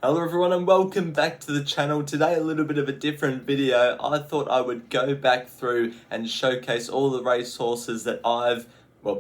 Hello everyone and welcome back to the channel. Today a little bit of a different video. I thought I would go back through and showcase all the racehorses that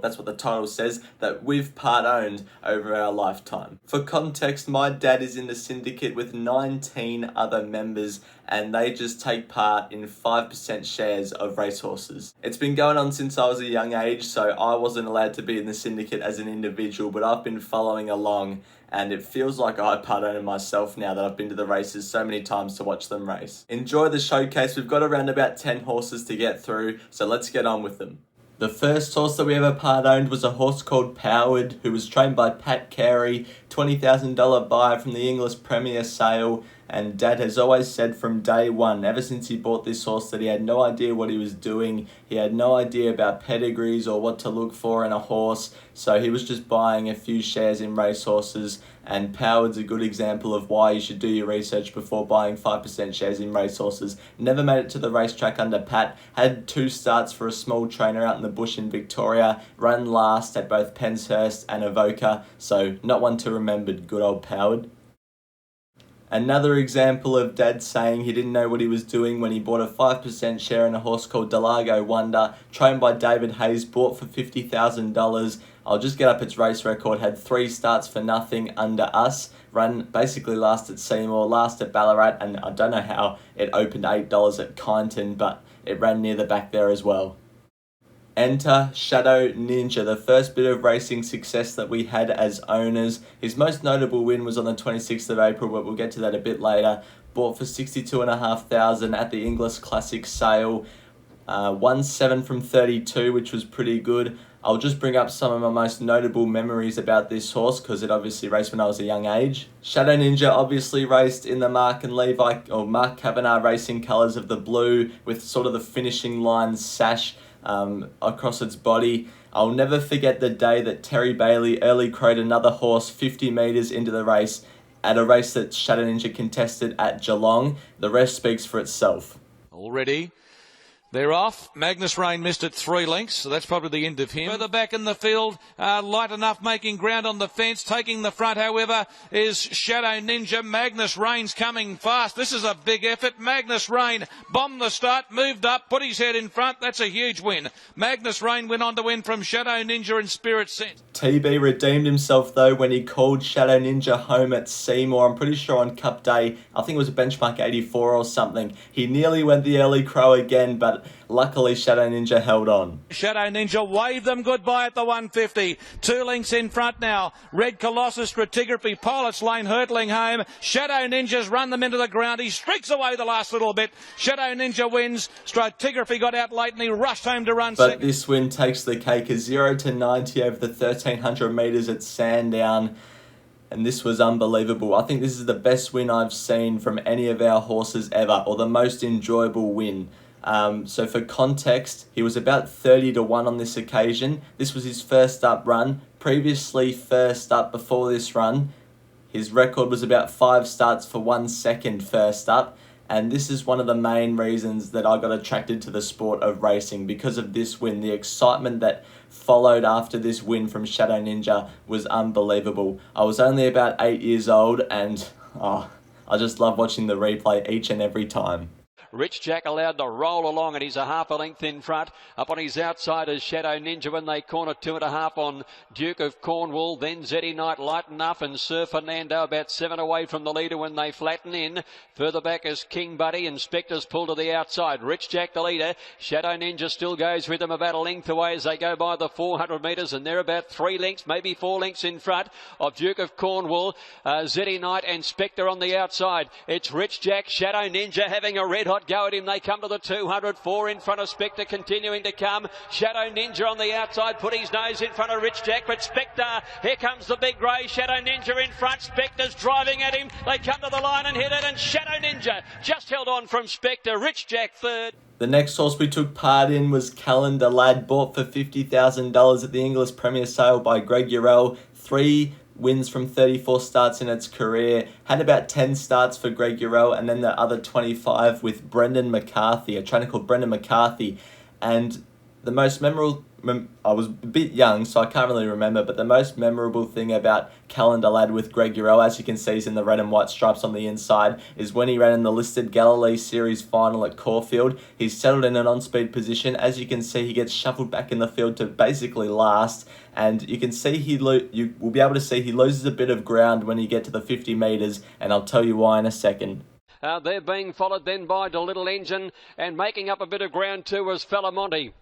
that's what the title says, that we've part owned over our lifetime. For context, my dad is in the syndicate with 19 other members and they just take part in 5% shares of racehorses. It's been going on since I was a young age, so I wasn't allowed to be in the syndicate as an individual, but I've been following along and it feels like I part own myself now that I've been to the races so many times to watch them race. Enjoy the showcase. We've got around about 10 horses to get through, so let's get on with them. The first horse that we ever part owned was a horse called Powered, who was trained by Pat Carey, $20,000 buy from the English Premier sale. And Dad has always said from day one, ever since he bought this horse, that he had no idea what he was doing. He had no idea about pedigrees or what to look for in a horse. So he was just buying a few shares in racehorses. And Powered's a good example of why you should do your research before buying 5% shares in racehorses. Never made it to the racetrack under Pat. Had 2 starts for a small trainer out in the bush in Victoria. Ran last at both Penshurst and Avoca. So not one to remember, good old Powered. Another example of Dad saying he didn't know what he was doing when he bought a 5% share in a horse called Delago Wonder, trained by David Hayes, bought for $50,000. I'll just get up its race record, had 3 starts for nothing under us, ran basically last at Seymour, last at Ballarat, and I don't know how it opened $8 at Kyneton, but it ran near the back there as well. Enter Shadow Ninja, the first bit of racing success that we had as owners. His most notable win was on the 26th of April, but we'll get to that a bit later. Bought for $62,500 at the English Classic sale. Won 7 from 32, which was pretty good. I'll just bring up some of my most notable memories about this horse because it obviously raced when I was a young age. Shadow Ninja obviously raced in the Mark Kavanagh racing colours of the blue with sort of the finishing line sash across its body. I'll never forget the day that Terry Bailey early crowed another horse 50 metres into the race at a race that Shadow Ninja contested at Geelong. The rest speaks for itself. Already they're off. Magnus Rain missed it 3 lengths, so that's probably the end of him. Further back in the field, light enough making ground on the fence. Taking the front, however, is Shadow Ninja. Magnus Rain's coming fast. This is a big effort. Magnus Rain bombed the start, moved up, put his head in front. That's a huge win. Magnus Rain went on to win from Shadow Ninja and Spirit Sense. TB redeemed himself though when he called Shadow Ninja home at Seymour. I'm pretty sure on Cup Day, I think it was a benchmark 84 or something. He nearly went the early crow again, but luckily Shadow Ninja held on. Shadow Ninja waved them goodbye at the 150. 2 lengths in front now. Red Colossus, Stratigraphy, Pilot's Lane hurtling home. Shadow Ninja's run them into the ground. He streaks away the last little bit. Shadow Ninja wins. Stratigraphy got out late and he rushed home to run But second. this win takes the cake, a 0 to 90 over the 1300 metres at Sandown. And this was unbelievable. I think this is the best win I've seen from any of our horses ever, or the most enjoyable win. So for context, he was about 30 to 1 on this occasion. This was his first up run. Previously first up before this run, his record was about 5 starts for 1 second first up. And this is one of the main reasons that I got attracted to the sport of racing, because of this win. The excitement that followed after this win from Shadow Ninja was unbelievable. I was only about 8 years old and I just love watching the replay each and every time. Rich Jack allowed to roll along and he's a half a length in front. Up on his outside is Shadow Ninja when they corner 2.5 on Duke of Cornwall. Then Zeddy Knight light enough and Sir Fernando about 7 away from the leader when they flatten in. Further back is King Buddy. Inspectors pull to the outside. Rich Jack the leader. Shadow Ninja still goes with them about a length away as they go by the 400 metres, and they're about 3 lengths, maybe 4 lengths in front of Duke of Cornwall. Zeddy Knight and Spectre on the outside. It's Rich Jack, Shadow Ninja having a red hot go at him. They come to the 200, 4 in front of Spectre, continuing to come. Shadow Ninja on the outside, put his nose in front of Rich Jack, but Spectre, here comes the big grey. Shadow Ninja in front, Spectre's driving at him. They come to the line and hit it, and Shadow Ninja just held on from Spectre. Rich Jack third. The next horse we took part in was Kender Lad, bought for $50,000 at the English Premier sale by Greg Urell. 3 wins from 34 starts in its career. Had about 10 starts for Greg Urell and then the other 25 with Brendan McCarthy, a trainer called Brendan McCarthy. And the most memorable I was a bit young, so I can't really remember, but the most memorable thing about Kender Lad with Greg Urell, as you can see, he's in the red and white stripes on the inside, is when he ran in the listed Galilee Series final at Caulfield. He's settled in an on-speed position. As you can see, he gets shuffled back in the field to basically last, and you can see you will be able to see he loses a bit of ground when you get to the 50 metres, and I'll tell you why in a second. They're being followed then by the Little Engine, and making up a bit of ground too was Felamonte.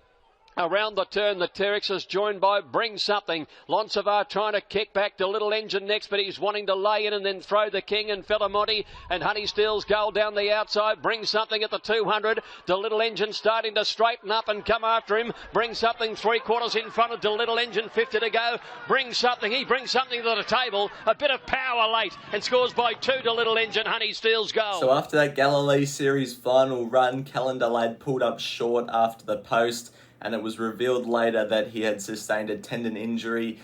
Around the turn, the Terex is joined by Bring Something. Lonsavar trying to kick back to Little Engine next, but he's wanting to lay in and then throw the King and Felamonte. And Honey Steele's goal down the outside. Bring Something at the 200. The Little Engine starting to straighten up and come after him. Bring Something 3/4 in front of the Little Engine, 50 to go. Bring Something, he brings something to the table. A bit of power late and scores by 2 to Little Engine. Honey Steele's goal. So after that Galilee Series final run, Kender Lad pulled up short after the post, and it was revealed later that he had sustained a tendon injury.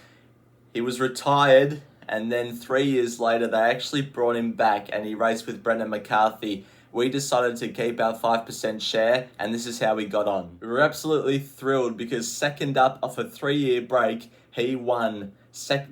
He was retired, and then 3 years later they actually brought him back and he raced with Brendan McCarthy. We decided to keep our 5% share, and this is how we got on. We were absolutely thrilled because second up off a 3-year break, he won,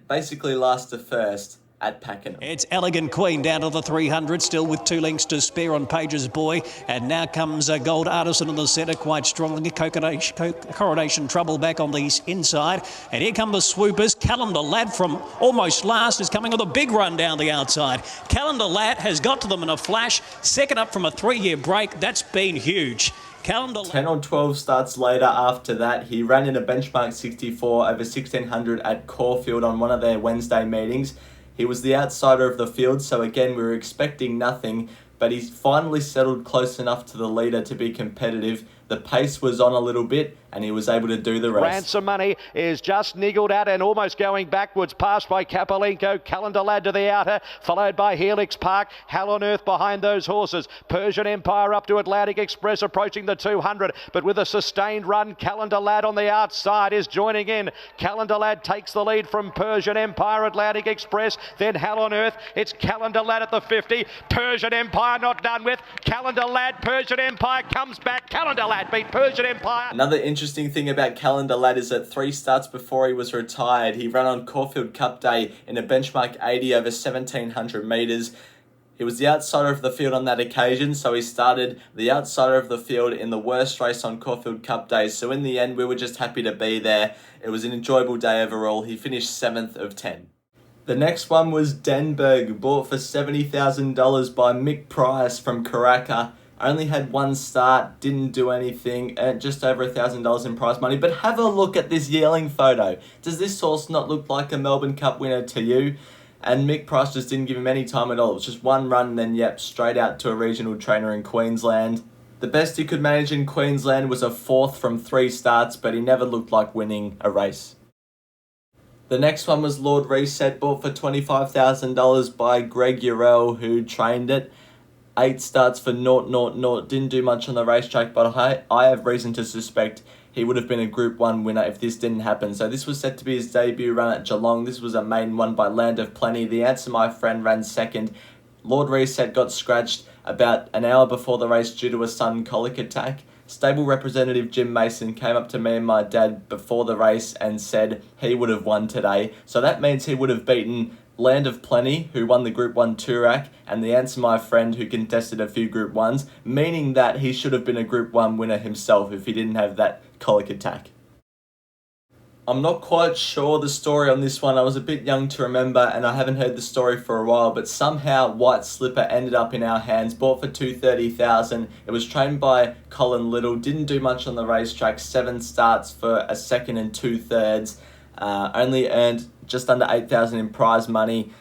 basically last to first, at Pakenham. It's Elegant Queen down to the 300, still with 2 lengths to spare on Page's Boy. And now comes Gold Artisan in the centre quite strongly. Coronation Trouble back on the inside. And here come the swoopers. Kender Lad from almost last is coming with a big run down the outside. Kender Lad has got to them in a flash. Second up from a 3-year break. That's been huge. 10 or 12 starts later after that, he ran in a benchmark 64 over 1600 at Caulfield on one of their Wednesday meetings. He was the outsider of the field, so again, we were expecting nothing, but he's finally settled close enough to the leader to be competitive. The pace was on a little bit, and he was able to do the rest. Ransom Money is just niggled at and almost going backwards, passed by Kapolenko. Kender Lad to the outer, followed by Helix Park. Hell on Earth behind those horses. Persian Empire up to Atlantic Express, approaching the 200, but with a sustained run, Kender Lad on the outside is joining in. Kender Lad takes the lead from Persian Empire, Atlantic Express, then Hell on Earth. It's Kender Lad at the 50. Persian Empire not done with. Kender Lad, Persian Empire comes back. Kender Lad beat Persian Empire. Another interesting thing about Kender Lad is that 3 starts before he was retired, he ran on Caulfield Cup Day in a benchmark 80 over 1700 metres. He was the outsider of the field on that occasion, so he started the outsider of the field in the worst race on Caulfield Cup Days. So in the end, we were just happy to be there. It was an enjoyable day overall. He finished 7th of 10. The next one was Denberg, bought for $70,000 by Mick Price from Karaka. Only had 1 start, didn't do anything, earned just over $1,000 in prize money. But have a look at this yearling photo. Does this horse not look like a Melbourne Cup winner to you? And Mick Price just didn't give him any time at all. It was just 1 run and then, yep, straight out to a regional trainer in Queensland. The best he could manage in Queensland was a 4th from 3 starts, but he never looked like winning a race. The next one was Lord Reset, bought for $25,000 by Greg Urell, who trained it. 8 starts for 0-0-0, didn't do much on the racetrack, but I have reason to suspect he would have been a Group 1 winner if this didn't happen. So this was set to be his debut run at Geelong. This was a maiden won by Land of Plenty. The Answer My Friend ran 2nd. Lord Reset got scratched about an hour before the race due to a sudden colic attack. Stable representative Jim Mason came up to me and my dad before the race and said he would have won today. So that means he would have beaten Land of Plenty, who won the Group 1 Toorak, and The Answer My Friend, who contested a few Group 1s, meaning that he should have been a Group 1 winner himself if he didn't have that colic attack. I'm not quite sure the story on this one. I was a bit young to remember and I haven't heard the story for a while, but somehow White Slipper ended up in our hands, bought for $230,000. It was trained by Colin Little, didn't do much on the racetrack, 7 starts for a 2nd and 2/3, only earned just under $8,000 in prize money.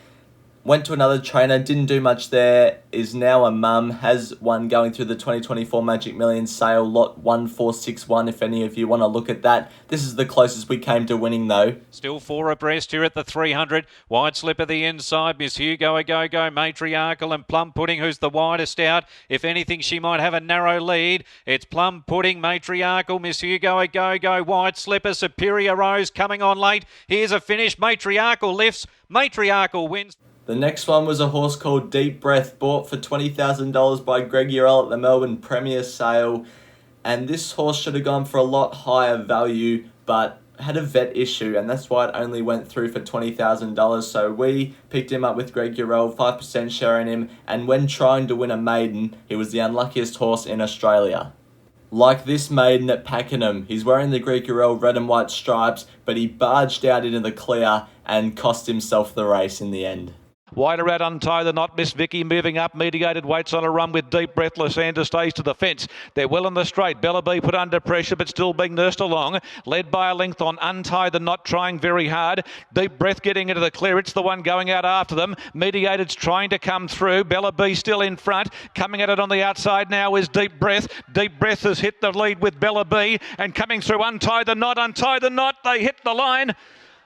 Went to another trainer, didn't do much there, is now a mum, has one going through the 2024 Magic Millions sale, lot 1461, if any of you want to look at that. This is the closest we came to winning though. Still 4 abreast here at the 300. Wide Slipper the inside, Miss Hugo a go-go, Matriarchal and Plum Pudding, who's the widest out. If anything, she might have a narrow lead. It's Plum Pudding, Matriarchal, Miss Hugo a go-go, Wide Slipper, Superior Rose coming on late. Here's a finish, Matriarchal lifts, Matriarchal wins. The next one was a horse called Deep Breath, bought for $20,000 by Greg Urell at the Melbourne Premier Sale. And this horse should have gone for a lot higher value, but had a vet issue, and that's why it only went through for $20,000. So we picked him up with Greg Urell, 5% share in him, and when trying to win a maiden, he was the unluckiest horse in Australia. Like this maiden at Pakenham, he's wearing the Greg Urell red and white stripes, but he barged out into the clear and cost himself the race in the end. Wider out, Untie the Knot, Miss Vicky moving up, mediated waits on a run with Deep Breath. Lysander stays to the fence. They're well in the straight. Bella B put under pressure but still being nursed along. Led by a length on Untie the Knot, trying very hard. Deep Breath getting into the clear. It's the one going out after them. Mediated's trying to come through. Bella B still in front. Coming at it on the outside now is Deep Breath. Deep Breath has hit the lead with Bella B, and coming through Untie the Knot. Untie the Knot, they hit the line.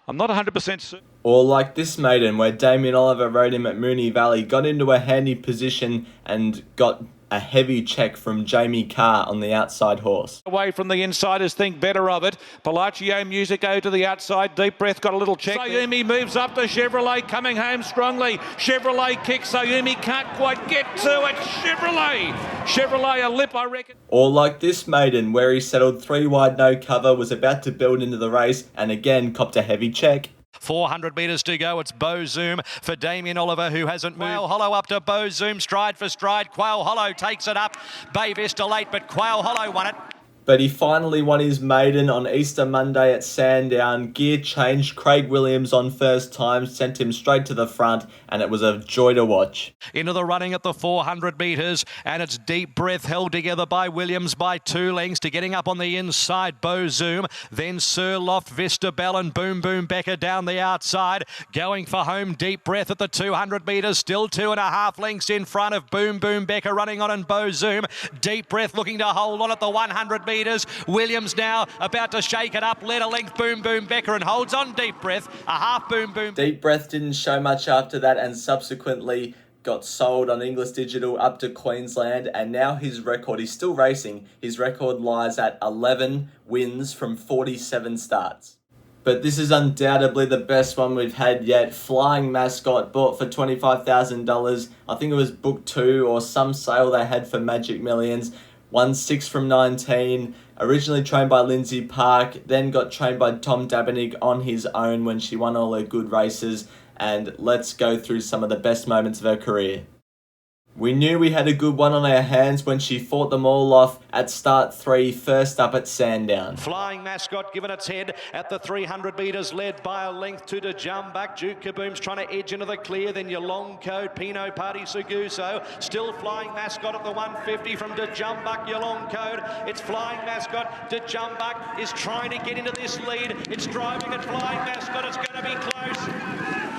I'm not 100% certain. Or like this maiden where Damien Oliver rode him at Moonee Valley, got into a handy position and got a heavy check from Jamie Carr on the outside horse. Away from the insiders, think better of it. Palacio Musico to the outside. Deep Breath got a little check. Sayumi moves up to Chevrolet, coming home strongly. Chevrolet kicks. Sayumi can't quite get to it. Chevrolet a lip, I reckon. Or like this maiden where he settled 3 wide no cover, was about to build into the race and again copped a heavy check. 400 metres to go. It's Beau Zoom for Damien Oliver, who hasn't moved. Quail Hollow up to Beau Zoom, stride for stride. Quail Hollow takes it up. Bay Vista late, but Quail Hollow won it. But he finally won his maiden on Easter Monday at Sandown. Gear changed. Craig Williams on first time sent him straight to the front, and it was a joy to watch. Into the running at the 400 metres, and it's Deep Breath held together by Williams by 2 lengths to getting up on the inside. Beau Zoom, then Sir Loft, Vista Bell and Boom Boom Becker down the outside. Going for home, Deep Breath at the 200 metres, still 2.5 lengths in front of Boom Boom Becker running on and Beau Zoom. Deep Breath looking to hold on at the 100 metres. Williams now about to shake it up, led a length Boom Boom Becker and holds on Deep Breath, a half Boom Boom. Deep Breath didn't show much after that and subsequently got sold on English Digital up to Queensland, and now his record, he's still racing, his record lies at 11 wins from 47 starts. But this is undoubtedly the best one we've had yet. Flying Mascot, bought for $25,000. I think it was book 2 or some sale they had for Magic Millions. Won 6 from 19, originally trained by Lindsay Park, then got trained by Tom Dabernig on his own when she won all her good races. And let's go through some of the best moments of her career. We knew we had a good one on our hands when she fought them all off at start 3, first up at Sandown. Flying Mascot given its head at the 300 metres, led by a length to Denberg. Duke Kaboom's trying to edge into the clear, then your long code, Pinot Party Suguso. Still Flying Mascot at the 150 from Denberg, your long code. It's Flying Mascot. Denberg is trying to get into this lead. It's driving at Flying Mascot. It's going to be close.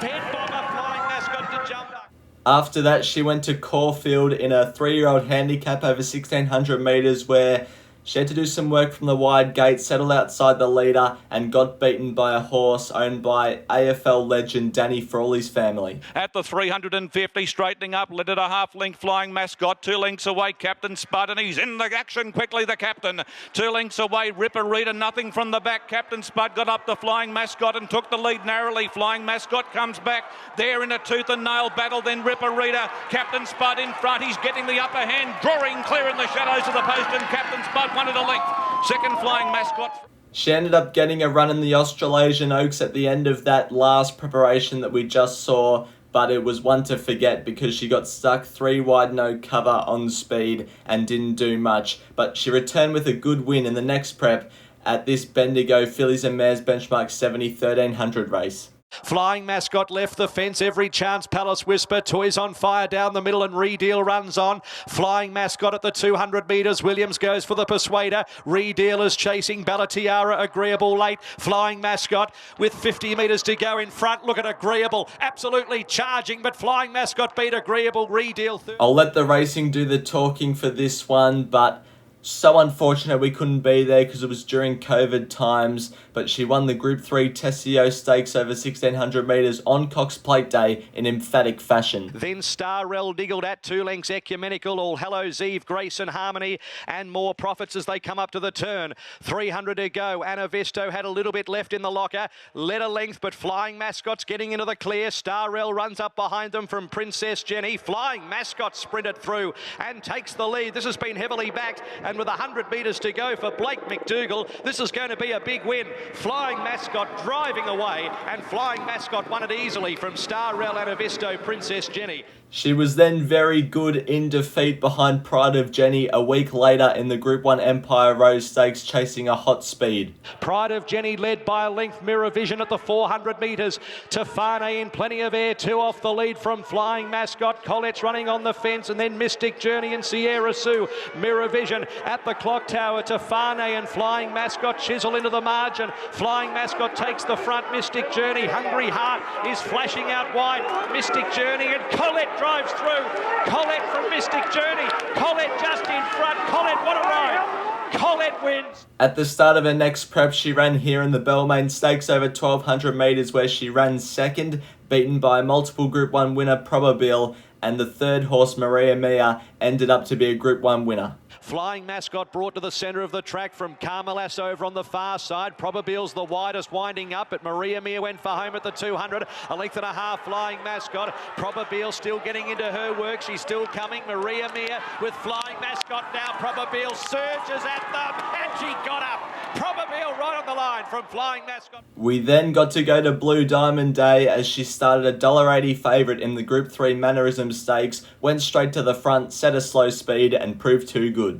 Head bomber, Flying Mascot, Denberg. After that, she went to Caulfield in a 3-year-old handicap over 1,600 metres where she had to do some work from the wide gate, settled outside the leader, and got beaten by a horse owned by AFL legend Danny Frawley's family. At the 350, straightening up, led at a half length Flying Mascot, 2 lengths away, Captain Spud, and he's in the action quickly, the captain. 2 lengths away, Ripper Reader, nothing from the back. Captain Spud got up to Flying Mascot and took the lead narrowly. Flying Mascot comes back, there in a tooth and nail battle, then Ripper Reader. Captain Spud in front, he's getting the upper hand, drawing clear in the shadows of the post, and Captain Spud won at a length. Second Flying Mascot. She ended up getting a run in the Australasian Oaks at the end of that last preparation that we just saw, but it was one to forget because she got stuck 3 wide no cover on speed and didn't do much. But she returned with a good win in the next prep at this Bendigo Fillies and Mares Benchmark 70 1300 race. Flying Mascot left the fence, every chance Palace Whisper, Toys on Fire down the middle and Redeal runs on. Flying Mascot at the 200 metres, Williams goes for the Persuader. Redeal is chasing Ballatiara, Agreeable late. Flying Mascot with 50 metres to go in front. Look at Agreeable, absolutely charging, but Flying Mascot beat Agreeable. Redeal third. I'll let the racing do the talking for this one, but so unfortunate we couldn't be there because it was during COVID times, but she won the Group 3 Tessio Stakes over 1,600 metres on Cox Plate Day in emphatic fashion. Then Starrell niggled at 2 lengths, Ecumenical, All Hallows Eve, Grace and Harmony, and more profits as they come up to the turn. 300 to go. Anna Vesto had a little bit left in the locker, led a length, but Flying Mascot's getting into the clear. Starrell runs up behind them from Princess Jenny. Flying Mascot sprinted through and takes the lead. This has been heavily backed, and And with 100 metres to go for Blake McDougall, this is going to be a big win. Flying Mascot driving away, and Flying Mascot won it easily from Star Rel Anavisto Princess Jenny. She was then very good in defeat behind Pride of Jenny a week later in the Group 1 Empire Rose Stakes, chasing a hot speed. Pride of Jenny led by a length. Mirror Vision at the 400 metres. Tafane in plenty of air, 2 off the lead from Flying Mascot. Colette's running on the fence, and then Mystic Journey and Sierra Sue. Mirror Vision at the clock tower. Tafane and Flying Mascot chisel into the margin. Flying Mascot takes the front. Mystic Journey, Hungry Heart is flashing out wide. Mystic Journey and Colette drives through. Colette from Mystic Journey. Colette just in front. Colette, what a ride. Colette wins. At the start of her next prep, she ran here in the Belmain Stakes over 1,200 metres, where she ran second, beaten by multiple Group 1 winner Probabile, and the third horse, Maria Mia, ended up to be a Group 1 winner. Flying Mascot brought to the centre of the track from Carmelas over on the far side. Probabile's the widest winding up, but Maria Mia went for home at the 200. A length and a half Flying Mascot. Probabile still getting into her work. She's still coming. Maria Mia with Flying Mascot now. Probabile surges at them, and she got up. Probabile right on the line from Flying Mascot. We then got to go to Blue Diamond Day as she started $1.80 favourite in the Group 3 Mannerism Stakes, went straight to the front, set a slow speed and proved too good.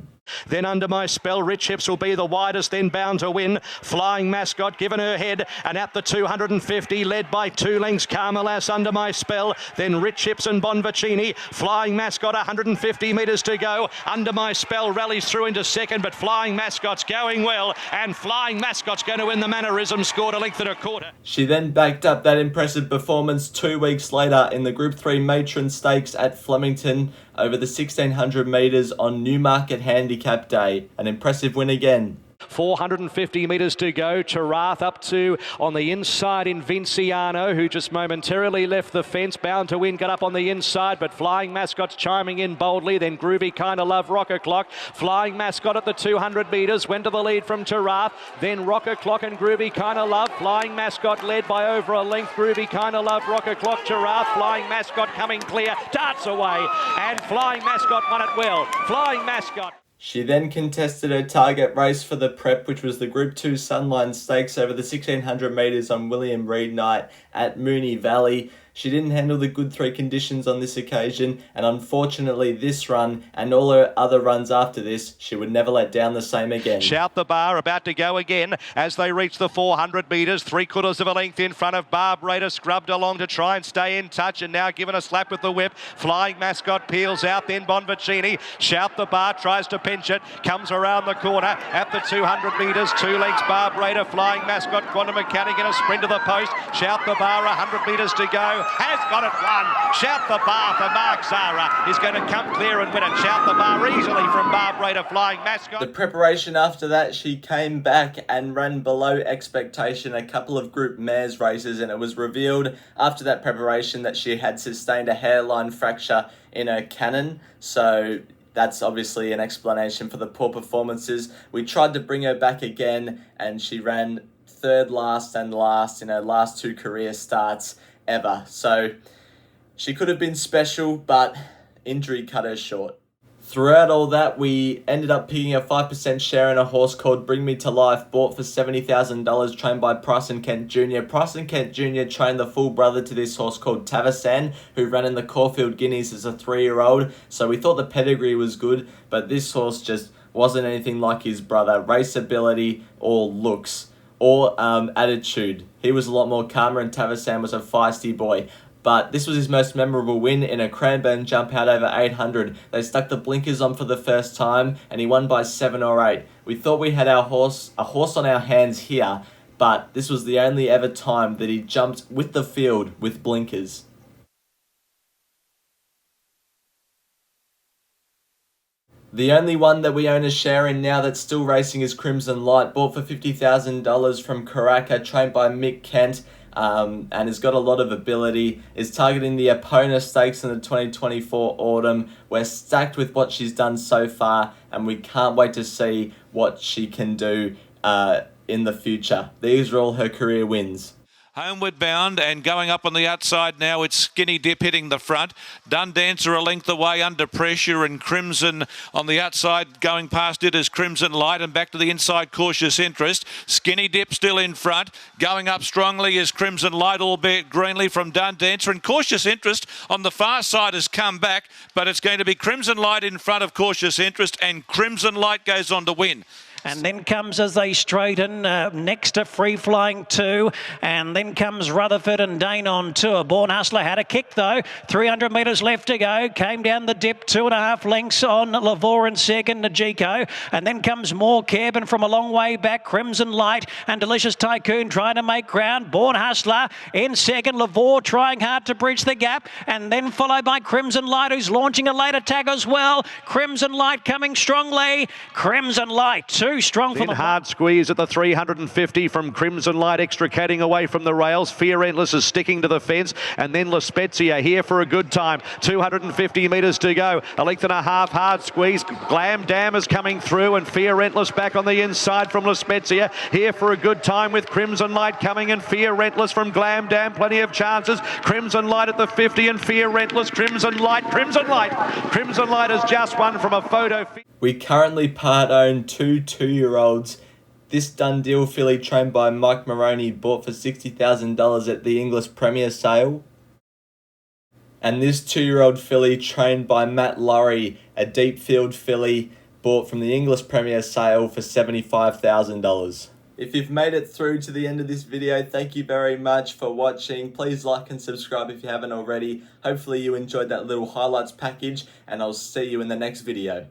Then Under My Spell, Rich Hips will be the widest, then bound to win. Flying Mascot given her head, and at the 250, led by 2 lengths, Carmelas, Under My Spell, then Rich Hips and Bonvicini. Flying Mascot, 150 metres to go. Under My Spell rallies through into second, but Flying Mascot's going well, and Flying Mascot's going to win the Mannerism, scored a length and a quarter. She then backed up that impressive performance 2 weeks later in the Group 3 Matron Stakes at Flemington over the 1,600 metres on Newmarket Handicap Day. An impressive win again. 450 metres to go. Charath up to on the inside in Vinciano, who just momentarily left the fence. Bound to win, got up on the inside, but Flying Mascot's chiming in boldly. Then Groovy Kinda Love, Rocker Clock. Flying Mascot at the 200 metres, went to the lead from Charath. Then Rocker Clock and Groovy Kinda Love. Flying Mascot led by over a length. Groovy Kinda Love, Rocker Clock, Charath. Flying Mascot coming clear, darts away, and Flying Mascot won it well. Flying Mascot. She then contested her target race for the prep, which was the Group 2 Sunline Stakes over the 1,600 metres on William Reid Night at Moonee Valley. She didn't handle the good 3 conditions on this occasion, and unfortunately this run and all her other runs after this, she would never let down the same again. Shout the Bar about to go again as they reach the 400 metres, 3/4 of a length in front of Barb Raider, scrubbed along to try and stay in touch, and now given a slap with the whip. Flying Mascot peels out, then Bonvicini. Shout the Bar tries to pinch it, comes around the corner at the 200 metres, 2 lengths Barb Raider. Flying Mascot, Quantum Mechanic in a sprint to the post. Shout the Bar, 100 metres to go. Has got it won. Shout the Bar for Mark Zara is going to come clear and win it. Shout the Bar easily from Barb Raider, Flying Mascot. The preparation after that, she came back and ran below expectation a couple of Group Mares races, and it was revealed after that preparation that she had sustained a hairline fracture in her cannon. So that's obviously an explanation for the poor performances. We tried to bring her back again, and she ran third last and last in her last 2 career starts ever. So she could have been special, but injury cut her short. Throughout all that, we ended up picking a 5% share in a horse called Bring Me to Life, bought for $70,000, trained by Price and Kent Jr. Price and Kent Jr. trained the full brother to this horse called Tavasan, who ran in the Caulfield Guineas as a 3-year-old. So we thought the pedigree was good, but this horse just wasn't anything like his brother. Race ability or looks or attitude. He was a lot more calmer, and Tavasan was a feisty boy. But this was his most memorable win in a Cranbourne jump out over 800. They stuck the blinkers on for the first time, and he won by 7 or 8. We thought we had a horse on our hands here, but this was the only ever time that he jumped with the field with blinkers. The only one that we own a share in now that's still racing is Crimson Light, bought for $50,000 from Karaka, trained by Mick Kent, and has got a lot of ability, is targeting the Epona Stakes in the 2024 autumn. We're stacked with what she's done so far, and we can't wait to see what she can do in the future. These are all her career wins. Homeward bound and going up on the outside now, it's Skinny Dip hitting the front. Dun Dancer a length away under pressure, and Crimson on the outside going past it is Crimson Light, and back to the inside Cautious Interest. Skinny Dip still in front. Going up strongly is Crimson Light, albeit greenly from Dun Dancer, and Cautious Interest on the far side has come back, but it's going to be Crimson Light in front of Cautious Interest, and Crimson Light goes on to win. And then comes, as they straighten, next to Free Flying 2. And then comes Rutherford and Dane on tour. Born Hustler had a kick, though. 300 metres left to go. Came down the dip, 2.5 lengths on Lavore in second, Najiko. And then comes More Cabin from a long way back. Crimson Light and Delicious Tycoon trying to make ground. Born Hustler in second. Lavore trying hard to bridge the gap. And then followed by Crimson Light, who's launching a late attack as well. Crimson Light coming strongly. Crimson Light, too strong for the hard squeeze at the 350 from Crimson Light, extricating away from the rails. Fear Endless is sticking to the fence, and then La Spezia here for a good time. 250 metres to go. A length and a half hard squeeze. Glam Dam is coming through, and Fear Endless back on the inside from La Spezia. Here for a good time with Crimson Light coming, and Fear Endless from Glam Dam. Plenty of chances. Crimson Light at the 50 and Fear Endless. Crimson Light. Crimson Light. Crimson Light has just won from a photo. We currently part own two 2-year-olds. This done deal filly trained by Mike Moroney bought for $60,000 at the English Premier sale. And this 2-year-old filly trained by Matt Lurry, a deep field filly, bought from the English Premier sale for $75,000. If you've made it through to the end of this video, thank you very much for watching. Please like and subscribe if you haven't already. Hopefully you enjoyed that little highlights package, and I'll see you in the next video.